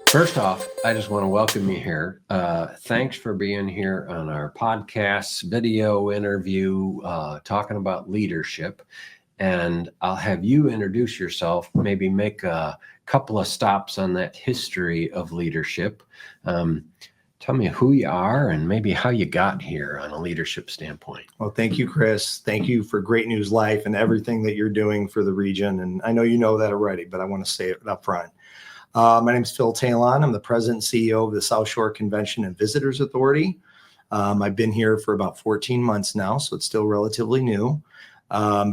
First off, I just want to welcome you here. Thanks for being here on our podcast video interview, talking about leadership. And I'll have you introduce yourself, maybe make a couple of stops on that history of leadership. Tell me who you are and maybe how you got here on a leadership standpoint. Well, thank you, Chris. Thank you for Great News Life and everything that you're doing for the region. And I know you know that already, but I want to say it up front. My name is Phil Taillon. I'm the president and CEO of the South Shore Convention and Visitors Authority. I've been here for about 14 months now, so it's still relatively new.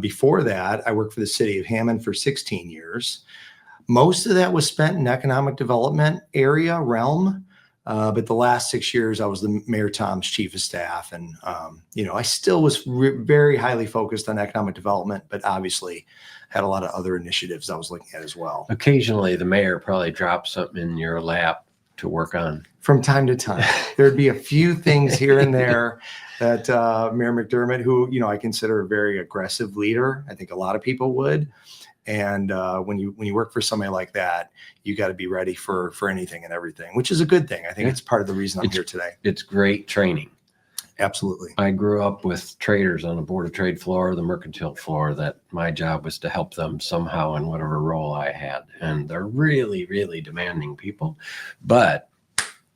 Before that, I worked for the city of Hammond for 16 years. Most of that was spent in economic development realm. But the last 6 years, I was the Mayor Tom's chief of staff. And, I still was very highly focused on economic development, but obviously had a lot of other initiatives I was looking at as well. Occasionally, the mayor probably drops something in your lap to work on. From time to time, there'd be a few things here and there that Mayor McDermott, who, I consider a very aggressive leader, I think a lot of people would. And when you work for somebody like that, you got to be ready for anything and everything, which is a good thing. I think it's part of the reason I'm here today. It's great training. Absolutely. I grew up with traders on the Board of Trade floor, the mercantile floor, that my job was to help them somehow in whatever role I had. And they're really, really demanding people. But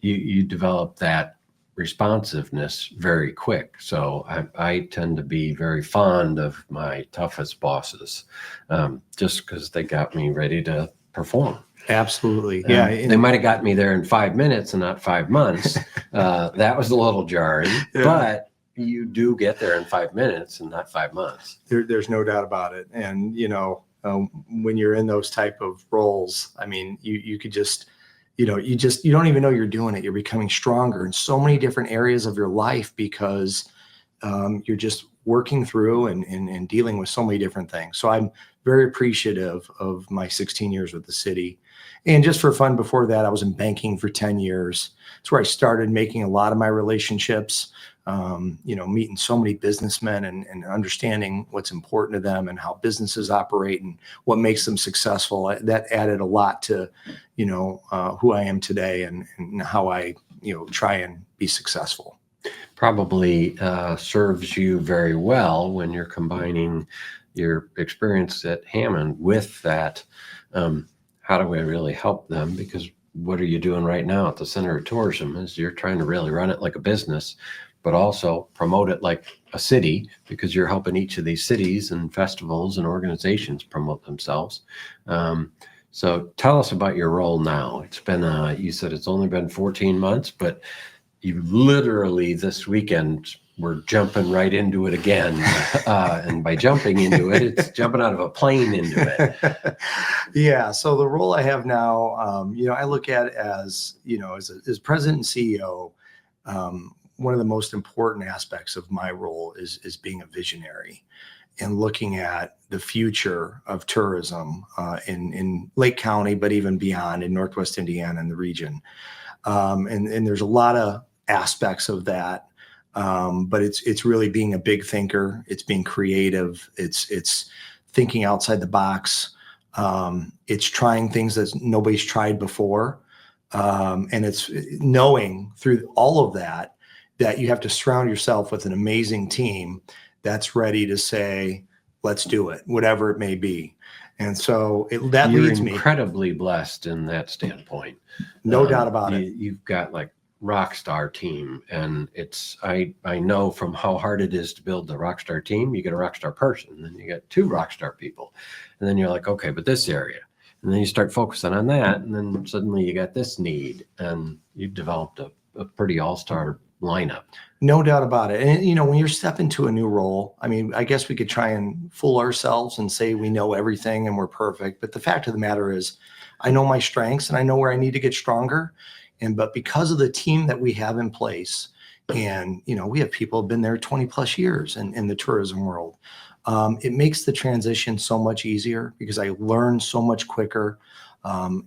you develop that responsiveness very quick. So I tend to be very fond of my toughest bosses, just because they got me ready to perform. Absolutely. Yeah. They might have got me there in 5 minutes and not 5 months. That was a little jarring, but you do get there in 5 minutes and not 5 months. There's no doubt about it. And, when you're in those type of roles, I mean, you could just, you don't even know you're doing it. You're becoming stronger in so many different areas of your life because you're just working through and dealing with so many different things. So I'm very appreciative of my 16 years with the city. And just for fun, before that, I was in banking for 10 years. It's where I started making a lot of my relationships, meeting so many businessmen and understanding what's important to them and how businesses operate and what makes them successful. That added a lot to, who I am today and how I, try and be successful. Probably serves you very well when you're combining your experience at Hammond with that. How do we really help them? Because what are you doing right now at the Center of Tourism is you're trying to really run it like a business, but also promote it like a city, because you're helping each of these cities and festivals and organizations promote themselves. So tell us about your role now. It's been, you said it's only been 14 months, but you literally this weekend were jumping right into it again. And by jumping into it, it's jumping out of a plane into it. Yeah. So the role I have now, I look at it as, as president and CEO, one of the most important aspects of my role is being a visionary and looking at the future of tourism in Lake County, but even beyond in Northwest Indiana and the region. And there's a lot of aspects of that. But it's really being a big thinker. It's being creative. It's thinking outside the box. It's trying things that nobody's tried before. And it's knowing through all of that you have to surround yourself with an amazing team that's ready to say, let's do it, whatever it may be. And so that leads me. You're incredibly blessed in that standpoint. No doubt about it. You've got like rock star team, and it's I know from how hard it is to build the rock star team. You get a rock star person, then you get 2 rock star people, and then you're like, okay, but this area, and then you start focusing on that, and then suddenly you got this need, and you've developed a pretty all-star lineup. No doubt about it. And when you're stepping into a new role, I mean, I guess we could try and fool ourselves and say we know everything and we're perfect, but the fact of the matter is I know my strengths and I know where I need to get stronger. But because of the team that we have in place, and we have people who've been there 20 plus years in the tourism world, it makes the transition so much easier because I learn so much quicker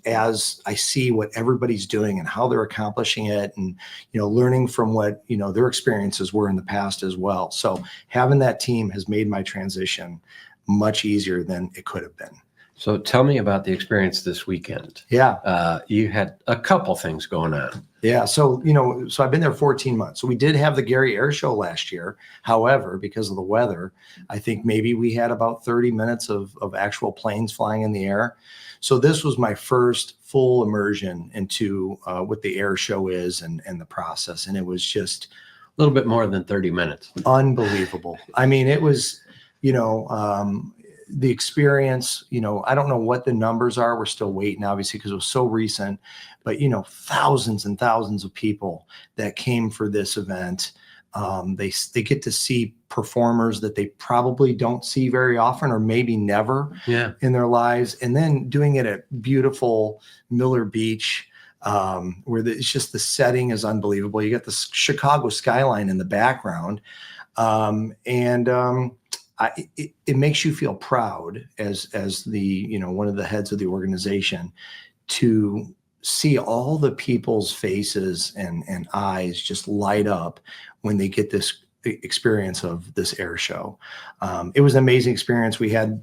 as I see what everybody's doing and how they're accomplishing it, and learning from what their experiences were in the past as well. So having that team has made my transition much easier than it could have been. So tell me about the experience this weekend. Yeah. You had a couple things going on. Yeah. So, so I've been there 14 months. So we did have the Gary Air Show last year. However, because of the weather, I think maybe we had about 30 minutes of actual planes flying in the air. So this was my first full immersion into what the air show is and the process. And it was just A little bit more than 30 minutes. unbelievable. I mean, it was, the experience, I don't know what the numbers are. We're still waiting, obviously, because it was so recent, but, thousands and thousands of people that came for this event. They get to see performers that they probably don't see very often, or maybe never in their lives. And then doing it at beautiful Miller Beach, where it's just, the setting is unbelievable. You got the Chicago skyline in the background. It makes you feel proud as the, one of the heads of the organization, to see all the people's faces and eyes just light up when they get this experience of this air show. It was an amazing experience. We had,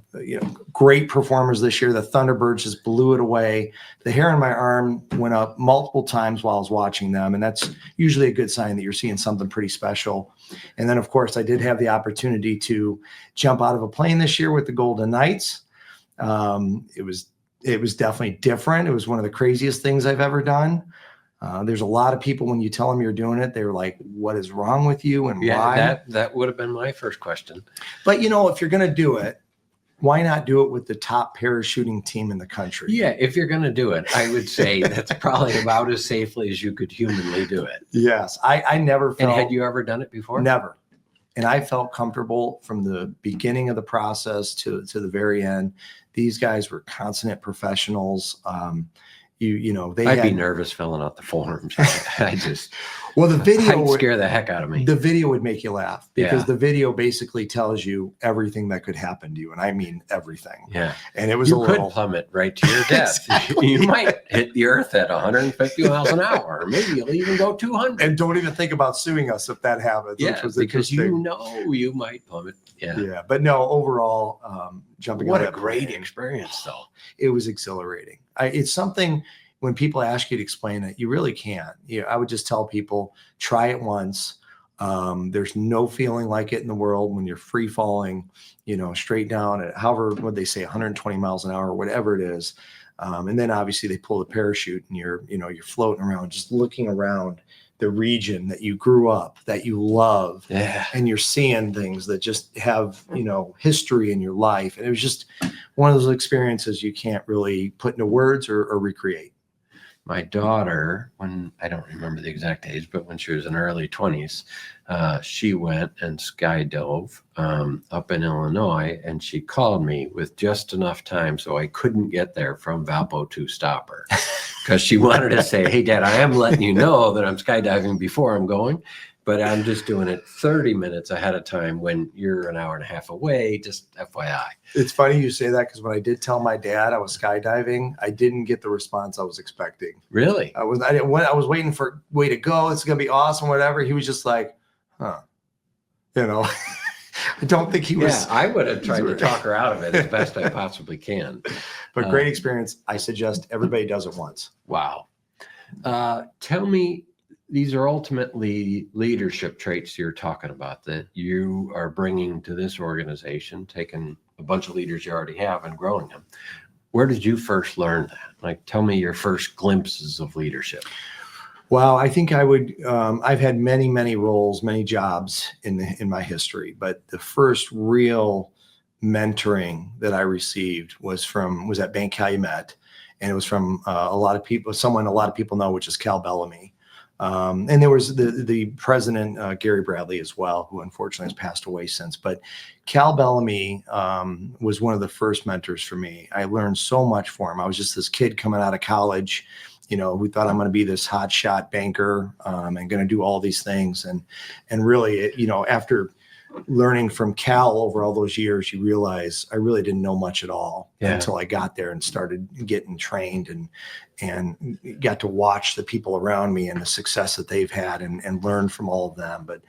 great performers this year. The Thunderbirds just blew it away. The hair on my arm went up multiple times while I was watching them. And that's usually a good sign that you're seeing something pretty special. And then, of course, I did have the opportunity to jump out of a plane this year with the Golden Knights. It was definitely different. It was one of the craziest things I've ever done. There's a lot of people, when you tell them you're doing it, they're like, what is wrong with you and why? That would have been my first question. But, if you're going to do it, why not do it with the top parachuting team in the country? Yeah, if you're going to do it, I would say that's probably about as safely as you could humanly do it. Yes. I never felt. And had you ever done it before? Never. And I felt comfortable from the beginning of the process to the very end. These guys were consummate professionals. I'd be nervous filling out the forms. The video would scare the heck out of me. The video would make you laugh, because the video basically tells you everything that could happen to you. And I mean, everything. Yeah. And it was you could plummet right to your death. Exactly. You might hit the earth at 150 miles an hour, or maybe you'll even go 200. And don't even think about suing us if that happens. Yeah, because you might plummet. Yeah. Yeah. But no, overall, jumping. What a great experience, though. It was exhilarating. It's something, when people ask you to explain it, you really can't. I would just tell people, try it once. There's no feeling like it in the world when you're free falling, straight down at however, what they say, 120 miles an hour, or whatever it is. And then obviously they pull the parachute and you're floating around, just looking around the region that you grew up, that you love. Yeah. And you're seeing things that just have, history in your life. And it was just one of those experiences you can't really put into words or recreate. My daughter, when I don't remember the exact age, but when she was in her early 20s, she went and skydove up in Illinois, and she called me with just enough time so I couldn't get there from Valpo to stop her, because she wanted to say, hey, Dad, I am letting you know that I'm skydiving before I'm going, but I'm just doing it 30 minutes ahead of time when you're an hour and a half away, just FYI. It's funny you say that, because when I did tell my dad I was skydiving, I didn't get the response I was expecting. Really? I was waiting for way to go. It's going to be awesome, whatever. He was just like, huh. I don't think he was. Yeah, I would have tried to talk her out of it as best I possibly can. But great experience. I suggest everybody does it once. Wow. Tell me, these are ultimately leadership traits you're talking about that you are bringing to this organization, taking a bunch of leaders you already have and growing them. Where did you first learn that? Tell me your first glimpses of leadership. Well, I think I've had many, many roles, many jobs in my history, but the first real mentoring that I received was at Bank Calumet, and it was from someone a lot of people know, which is Cal Bellamy. And there was the president, Gary Bradley, as well, who unfortunately has passed away since. But Cal Bellamy was one of the first mentors for me. I learned so much from him. I was just this kid coming out of college, who thought I'm going to be this hot shot banker and going to do all these things. And really, after learning from Cal over all those years, you realize I really didn't know much at all until I got there and started getting trained and got to watch the people around me and the success that they've had and learn from all of them. But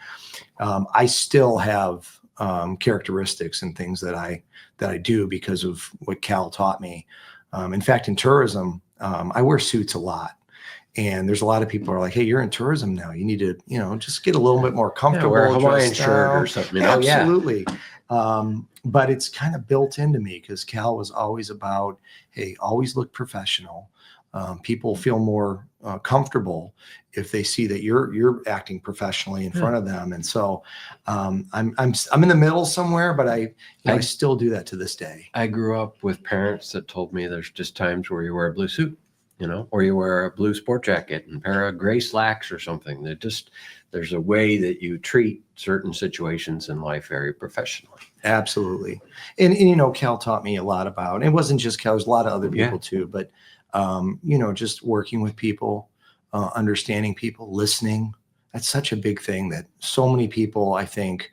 I still have characteristics and things that I do because of what Cal taught me. In fact, in tourism, I wear suits a lot. And there's a lot of people who are like, hey, you're in tourism now. You need to, just get a little bit more comfortable. Wear a Hawaiian dress shirt or down. something. Absolutely. But it's kind of built into me because Cal was always about, hey, always look professional. People feel more comfortable if they see that you're acting professionally in front of them. And so I'm in the middle somewhere, but I still do that to this day. I grew up with parents that told me there's just times where you wear a blue suit, or you wear a blue sport jacket and a pair of gray slacks or something. There's a way that you treat certain situations in life very professionally. Absolutely. And Cal taught me a lot about, it wasn't just Cal, there's a lot of other people too, but just working with people, understanding people, listening. That's such a big thing that so many people, I think,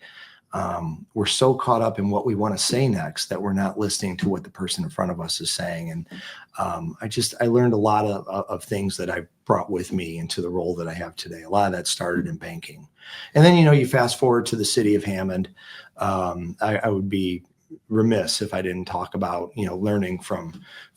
we're so caught up in what we want to say next that we're not listening to what the person in front of us is saying. And I learned a lot of things that I brought with me into the role that I have today. A lot of that started in banking. And then, you fast forward to the city of Hammond. I would be remiss if I didn't talk about, learning from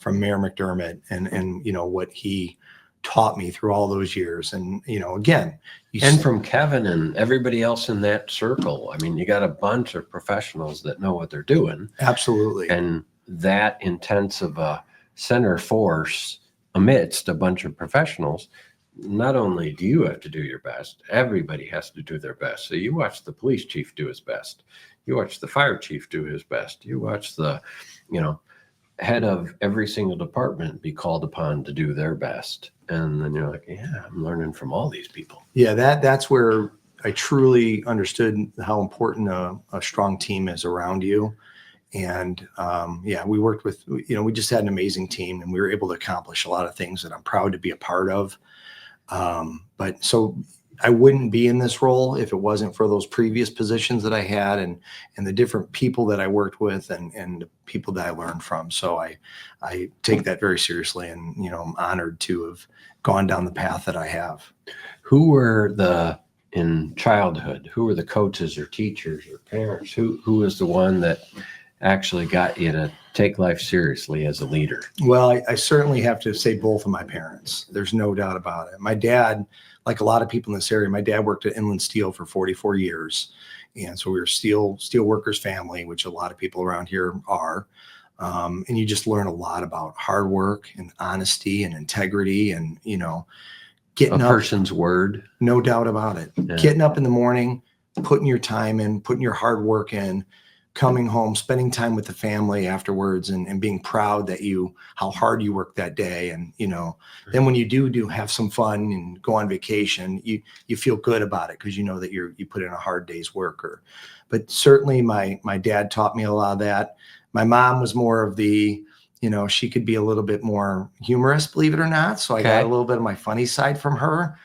Mayor McDermott and what he taught me through all those years. And, again, and from Kevin and everybody else in that circle. I mean, you got a bunch of professionals that know what they're doing. Absolutely. And that intense of a center force amidst a bunch of professionals, not only do you have to do your best, everybody has to do their best. So you watch the police chief do his best. You watch the fire chief do his best. You watch the, head of every single department be called upon to do their best. And then you're like, yeah, I'm learning from all these people. Yeah, that's where I truly understood how important a strong team is around you. And we worked with, we just had an amazing team and we were able to accomplish a lot of things that I'm proud to be a part of. But so I wouldn't be in this role if it wasn't for those previous positions that I had and the different people that I worked with and the people that I learned from. So I take that very seriously and, I'm honored to have gone down the path that I have. Who were in childhood, who were the coaches or teachers or parents? Who was the one that actually got you to take life seriously as a leader? Well, I certainly have to say both of my parents. There's no doubt about it. My dad, like a lot of people in this area, my dad worked at Inland Steel for 44 years. And so we were steel workers family, which a lot of people around here are. And you just learn a lot about hard work and honesty and integrity and, getting a up. Person's word. No doubt about it. Yeah. Getting up in the morning, putting your time in, putting your hard work in, coming home, spending time with the family afterwards and being proud that how hard you worked that day. And, then when you do have some fun and go on vacation, you feel good about it because you know that you put in a hard day's work. But certainly my dad taught me a lot of that. My mom was more of the, she could be a little bit more humorous, believe it or not. So I got a little bit of my funny side from her.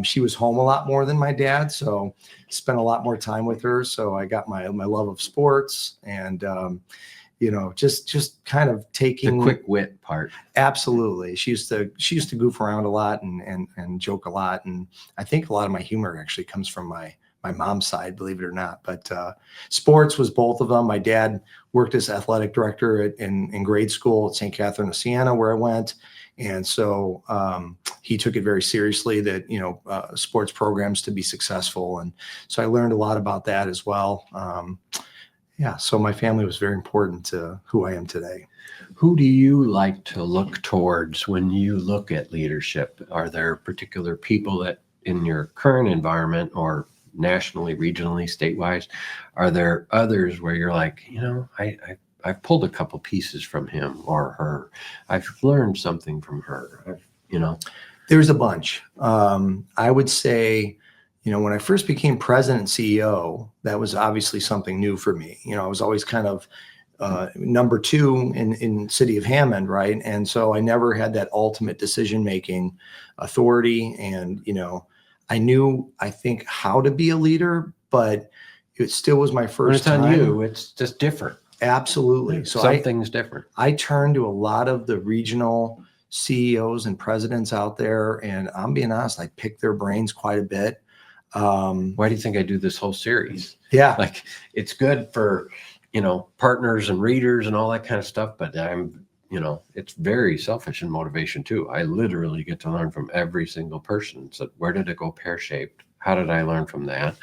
She was home a lot more than my dad, so spent a lot more time with her. So I got my love of sports and, just kind of taking the quick wit part. Absolutely. She used to goof around a lot and joke a lot. And I think a lot of my humor actually comes from my mom's side, believe it or not. But sports was both of them. My dad worked as athletic director in grade school at St. Catherine of Siena, where I went. And so he took it very seriously that, sports programs to be successful. And so I learned a lot about that as well. So my family was very important to who I am today. Who do you like to look towards when you look at leadership? Are there particular people that in your current environment or nationally, regionally, statewide, are there others where you're like, I've pulled a couple pieces from him or her. I've learned something from her. There's a bunch. I would say, when I first became president and CEO, that was obviously something new for me. I was always kind of number two in city of Hammond, right? And so I never had that ultimate decision-making authority. And, I knew, I think, how to be a leader, but it still was my first time. When it's on you, it's just different. Absolutely. So something's different. I turned to a lot of the regional CEOs and presidents out there, and I'm being honest, I picked their brains quite a bit. Why do you think I do this whole series? Yeah. Like, it's good for, partners and readers and all that kind of stuff, but it's very selfish in motivation too. I literally get to learn from every single person. So where did it go pear-shaped? How did I learn from that?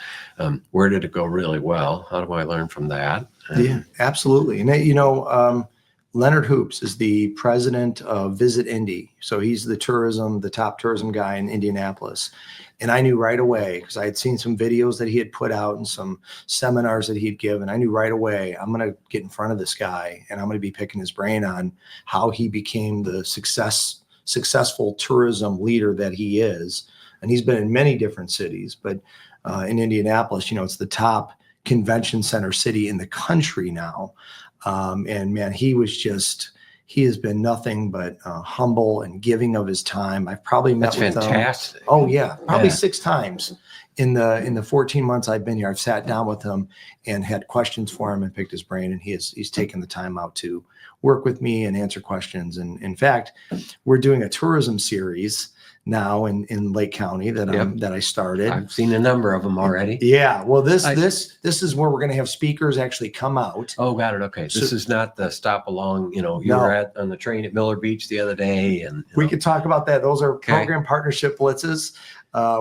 Where did it go really well? How do I learn from that? Yeah, absolutely. And Leonard Hoops is the president of Visit Indy. So he's the top tourism guy in Indianapolis. And I knew right away, because I had seen some videos that he had put out and some seminars that he'd given. I knew right away, I'm going to get in front of this guy and I'm going to be picking his brain on how he became the successful tourism leader that he is. And he's been in many different cities, but in Indianapolis, it's the top convention center city in the country now. And man, he has been nothing but humble and giving of his time. I've probably met with fantastic. him. Oh yeah, probably 6 times in the 14 months I've been here. I've sat down with him and had questions for him and picked his brain, and he's taken the time out to work with me and answer questions. And in fact, we're doing a tourism series now in Lake County that I started. I've seen a number of them already. Yeah. Well, this is where we're going to have speakers actually come out. Oh, got it. Okay. This is not the stop along, you were on the train at Miller Beach the other day. And we could talk about that. Those are program partnership blitzes,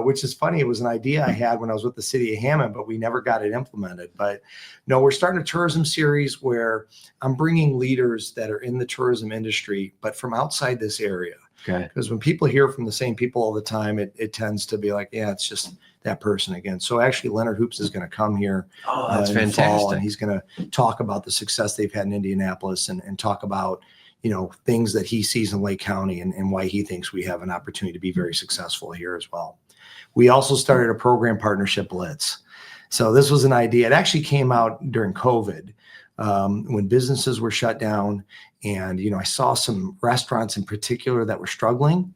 which is funny. It was an idea I had when I was with the city of Hammond, but we never got it implemented. But no, we're starting a tourism series where I'm bringing leaders that are in the tourism industry, but from outside this area. Okay. Because when people hear from the same people all the time, it tends to be like, yeah, it's just that person again. So actually, Leonard Hoops is going to come here. Oh, that's fantastic. And he's going to talk about the success they've had in Indianapolis and talk about, things that he sees in Lake County and why he thinks we have an opportunity to be very successful here as well. We also started a program partnership blitz. So this was an idea. It actually came out during COVID. When businesses were shut down, and I saw some restaurants in particular that were struggling,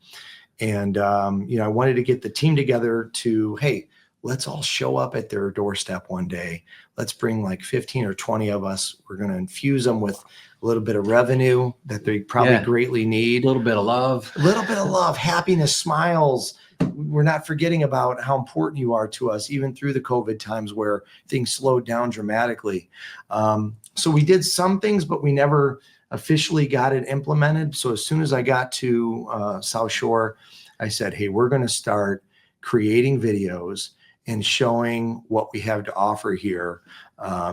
and I wanted to get the team together to, hey, let's all show up at their doorstep one day. Let's bring like 15 or 20 of us. We're going to infuse them with a little bit of revenue that they probably greatly need. A little bit of love, happiness, smiles. We're not forgetting about how important you are to us, even through the COVID times where things slowed down dramatically. So we did some things, but we never officially got it implemented. So as soon as I got to South Shore, I said, hey, we're going to start creating videos and showing what we have to offer here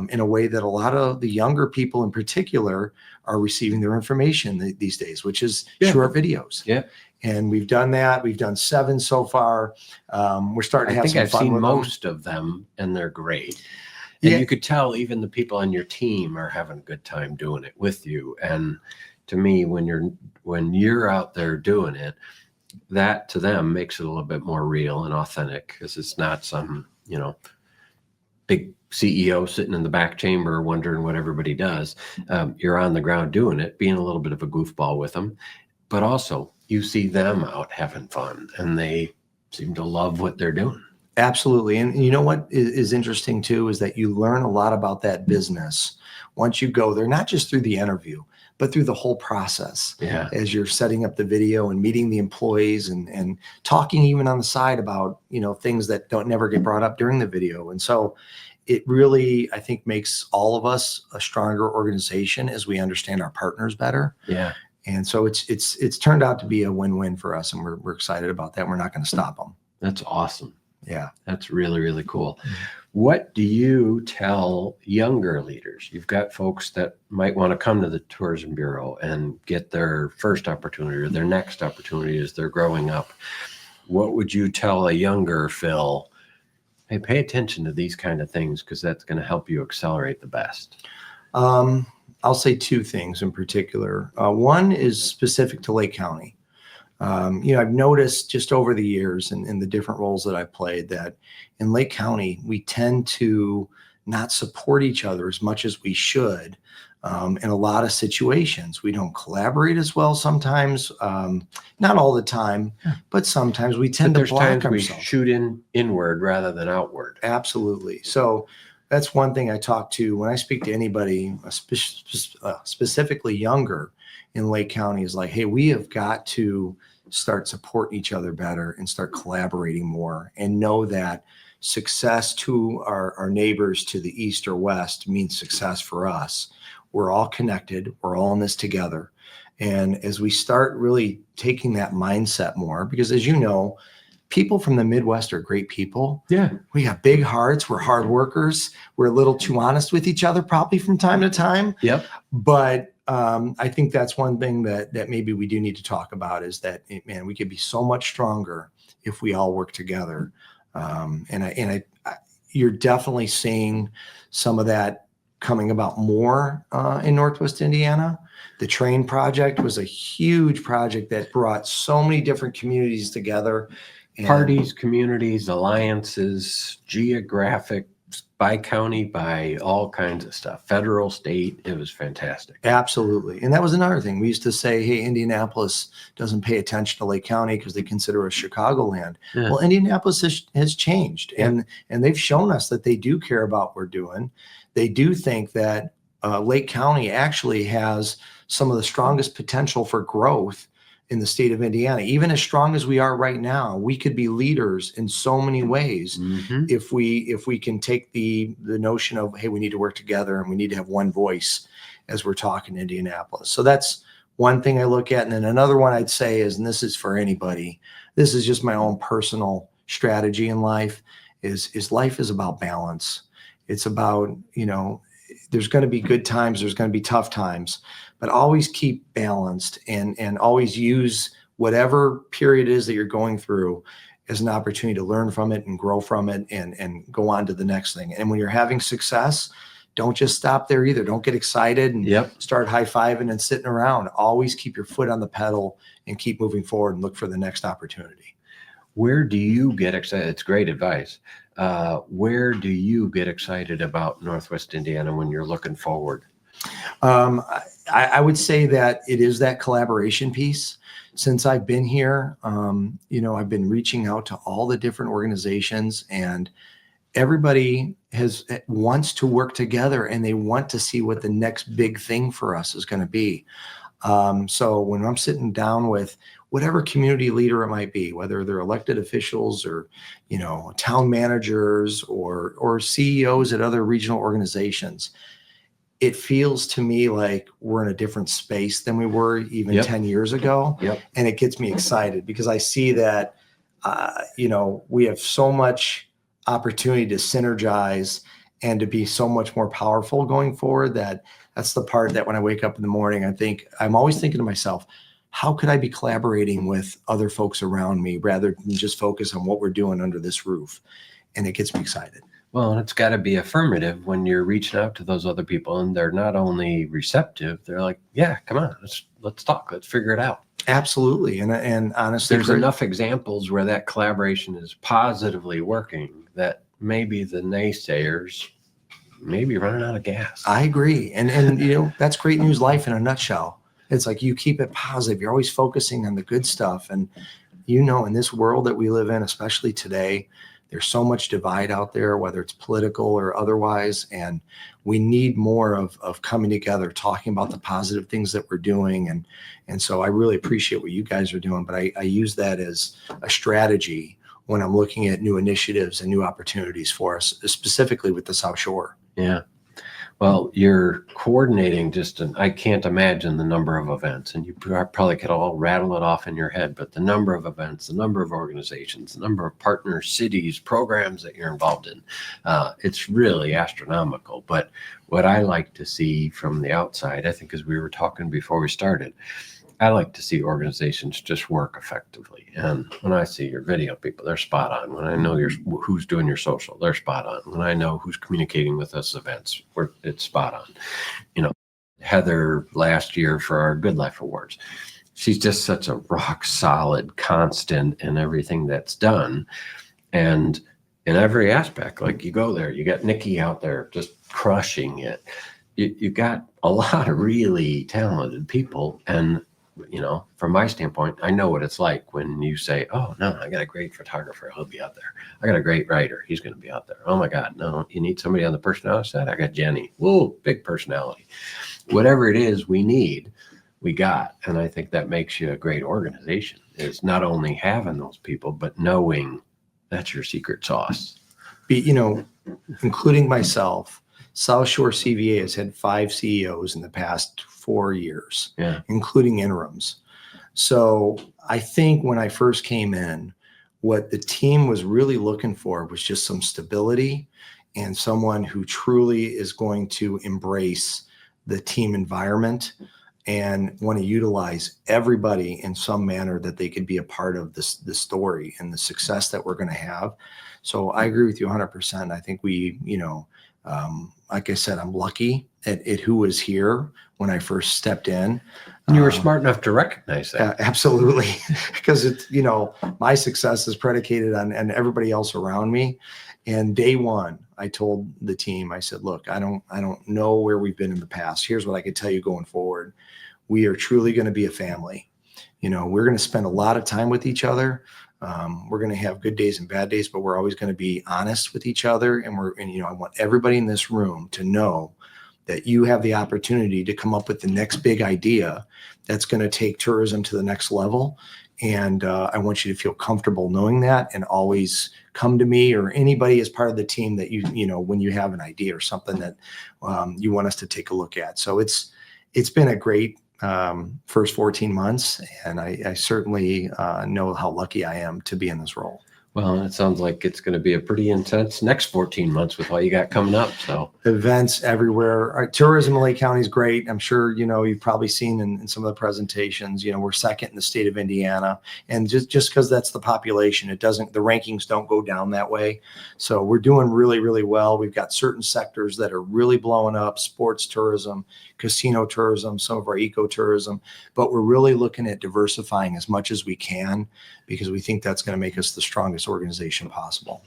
in a way that a lot of the younger people in particular are receiving their information these days, which is short videos. Yeah. And we've done that. We've done 7 so far. We're starting to have some fun. I've seen most of them, and they're great. And you could tell even the people on your team are having a good time doing it with you. And to me, when you're out there doing it, that to them makes it a little bit more real and authentic, because it's not some, big CEO sitting in the back chamber wondering what everybody does. You're on the ground doing it, being a little bit of a goofball with them, but also you see them out having fun, and they seem to love what they're doing. Absolutely. And you know what is interesting too, is that you learn a lot about that business once you go there, not just through the interview, but through the whole process. Yeah. As you're setting up the video and meeting the employees and talking even on the side about, things that don't never get brought up during the video. And so it really, I think, makes all of us a stronger organization as we understand our partners better. Yeah. And so it's turned out to be a win-win for us, and we're excited about that. We're not going to stop them. That's awesome. Yeah. That's really, really cool. What do you tell younger leaders? You've got folks that might want to come to the Tourism Bureau and get their first opportunity or their next opportunity as they're growing up. What would you tell a younger Phil? Hey, pay attention to these kind of things, because that's going to help you accelerate the best. I'll say 2 things in particular. One is specific to Lake County. I've noticed just over the years and in the different roles that I've played that in Lake County, we tend to not support each other as much as we should. In a lot of situations, we don't collaborate as well sometimes, not all the time, but sometimes we tend to block ourselves. We shoot inward rather than outward. Absolutely. So that's one thing I talk to when I speak to anybody, specifically younger in Lake County, is like, hey, we have got to start supporting each other better and start collaborating more, and know that, success to our neighbors to the east or west means success for us. We're all connected. We're all in this together. And as we start really taking that mindset more, because as you know, people from the Midwest are great people. Yeah. We have big hearts. We're hard workers. We're a little too honest with each other probably from time to time. Yep. But I think that's one thing that maybe we do need to talk about is that, man, we could be so much stronger if we all work together. You're definitely seeing some of that coming about more in Northwest Indiana. The train project was a huge project that brought so many different communities together. Parties, communities, alliances, geographic, by county, by all kinds of stuff, federal, state. It was fantastic. Absolutely. And that was another thing. We used to say, hey, Indianapolis doesn't pay attention to Lake County because they consider us Chicagoland. Yeah. Well, Indianapolis has changed. Yeah. And they've shown us that they do care about what we're doing. They do think that Lake County actually has some of the strongest potential for growth in the state of Indiana. Even as strong as we are right now, we could be leaders in so many ways if we can take the notion of, hey, we need to work together and we need to have one voice as we're talking Indianapolis. So that's one thing I look at. And then another one I'd say is, and this is for anybody, this is just my own personal strategy in life, is life is about balance. It's about, there's going to be good times, there's going to be tough times, but always keep balanced and always use whatever period it is that you're going through as an opportunity to learn from it and grow from it and go on to the next thing. And when you're having success, don't just stop there either. Don't get excited and start high-fiving and sitting around. Always keep your foot on the pedal and keep moving forward and look for the next opportunity. Where do you get excited? It's great advice. Where do you get excited about Northwest Indiana when you're looking forward? I would say that it is that collaboration piece. Since I've been here, I've been reaching out to all the different organizations, and everybody wants to work together and they want to see what the next big thing for us is going to be. So when I'm sitting down with whatever community leader it might be, whether they're elected officials or, town managers or CEOs at other regional organizations, it feels to me like we're in a different space than we were even 10 years ago. And it gets me excited because I see that, we have so much opportunity to synergize and to be so much more powerful going forward. That's the part that when I wake up in the morning, I'm always thinking to myself, how could I be collaborating with other folks around me rather than just focus on what we're doing under this roof? And it gets me excited. Well, it's got to be affirmative when you're reaching out to those other people, and they're not only receptive, they're like, yeah, come on, let's talk, let's figure it out. Absolutely. And honestly, there's enough examples where that collaboration is positively working that maybe the naysayers may be running out of gas. I agree. And that's GreatNews.Life in a nutshell. It's like you keep it positive. You're always focusing on the good stuff. And, in this world that we live in, especially today, there's so much divide out there, whether it's political or otherwise. And we need more of coming together, talking about the positive things that we're doing. And so I really appreciate what you guys are doing. But I use that as a strategy when I'm looking at new initiatives and new opportunities for us, specifically with the South Shore. Yeah. Well, you're coordinating I can't imagine the number of events, and you probably could all rattle it off in your head, but the number of events, the number of organizations, the number of partners, cities, programs that you're involved in, it's really astronomical. But what I like to see from the outside, I think as we were talking before we started, I like to see organizations just work effectively. And when I see your video people, they're spot on. When I know who's doing your social, they're spot on. When I know who's communicating with us events, it's spot on. Heather last year for our Good Life Awards, she's just such a rock solid constant in everything that's done. And in every aspect, like you go there, you got Nikki out there just crushing it. You got a lot of really talented people. And from my standpoint, I know what it's like when you say, oh, no, I got a great photographer. He'll be out there. I got a great writer. He's going to be out there. Oh, my God. No, you need somebody on the personality side? I got Jenny. Whoa, big personality. Whatever it is we need, we got. And I think that makes you a great organization, is not only having those people, but knowing that's your secret sauce. including myself, South Shore CVA has had 5 CEOs in the past 4 years, including interims. So I think when I first came in, what the team was really looking for was just some stability and someone who truly is going to embrace the team environment and want to utilize everybody in some manner that they could be a part of the story and the success that we're going to have. So I agree with you 100%. I think we, like I said, I'm lucky at who was here when I first stepped in. And you were smart enough to recognize that. Absolutely. Because it's, my success is predicated on everybody else around me. And day one, I told the team, I said, look, I don't know where we've been in the past. Here's what I could tell you going forward. We are truly going to be a family. We're going to spend a lot of time with each other. We're going to have good days and bad days, but we're always going to be honest with each other. And I want everybody in this room to know that you have the opportunity to come up with the next big idea that's going to take tourism to the next level. And I want you to feel comfortable knowing that, and always come to me or anybody as part of the team that when you have an idea or something that you want us to take a look at. So it's been a great first 14 months, and I certainly know how lucky I am to be in this role. Well, it sounds like it's going to be a pretty intense next 14 months with what you got coming up. So events everywhere. Tourism in Lake County is great. I'm sure, you've probably seen in some of the presentations, we're second in the state of Indiana, and just because that's the population, the rankings don't go down that way. So we're doing really, really well. We've got certain sectors that are really blowing up: sports tourism, casino tourism, some of our ecotourism, but we're really looking at diversifying as much as we can, because we think that's going to make us the strongest organization possible.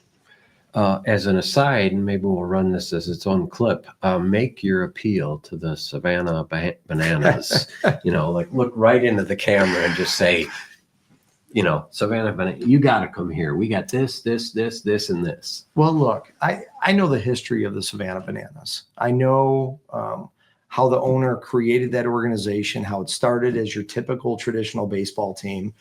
As an aside, and maybe we'll run this as its own clip, make your appeal to the Savannah Bananas. Look right into the camera and just say, Savannah Banana, you got to come here. We got this, this, and this. Well, look, I know the history of the Savannah Bananas. I know how the owner created that organization, how it started as your typical traditional baseball team,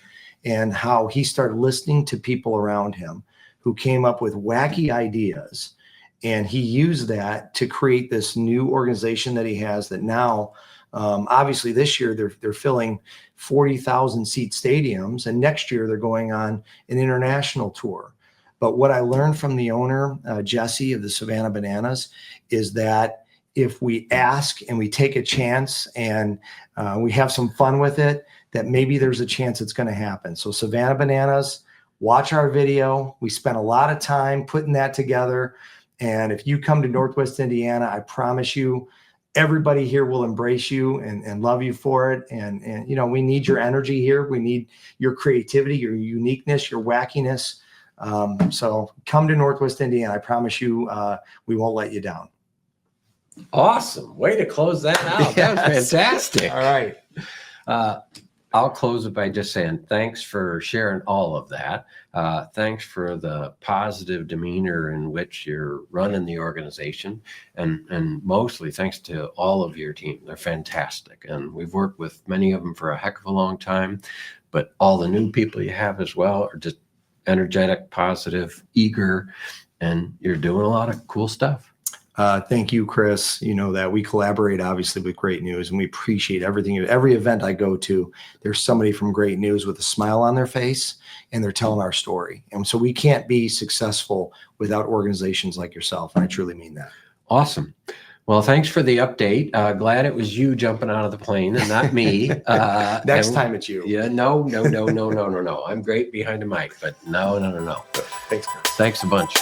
and how he started listening to people around him who came up with wacky ideas. And he used that to create this new organization that he has, that now, obviously this year they're filling 40,000 seat stadiums, and next year they're going on an international tour. But what I learned from the owner, Jesse of the Savannah Bananas, is that if we ask and we take a chance and we have some fun with it, that maybe there's a chance it's going to happen. So Savannah Bananas, watch our video. We spent a lot of time putting that together. And if you come to Northwest Indiana, I promise you, everybody here will embrace you and love you for it. And we need your energy here. We need your creativity, your uniqueness, your wackiness. So come to Northwest Indiana. I promise you, we won't let you down. Awesome. Way to close that out. Yes. That was fantastic. All right. I'll close it by just saying thanks for sharing all of that. Thanks for the positive demeanor in which you're running the organization. And mostly thanks to all of your team. They're fantastic. And we've worked with many of them for a heck of a long time. But all the new people you have as well are just energetic, positive, eager, and you're doing a lot of cool stuff. Thank you, Chris. You know that we collaborate obviously with Great News, and we appreciate everything. Every event I go to, there's somebody from Great News with a smile on their face, and they're telling our story. And so we can't be successful without organizations like yourself. And I truly mean that. Awesome. Well, thanks for the update. Glad it was you jumping out of the plane and not me. Next time it's you. Yeah, no. I'm great behind the mic, but no. Thanks, Chris. Thanks a bunch.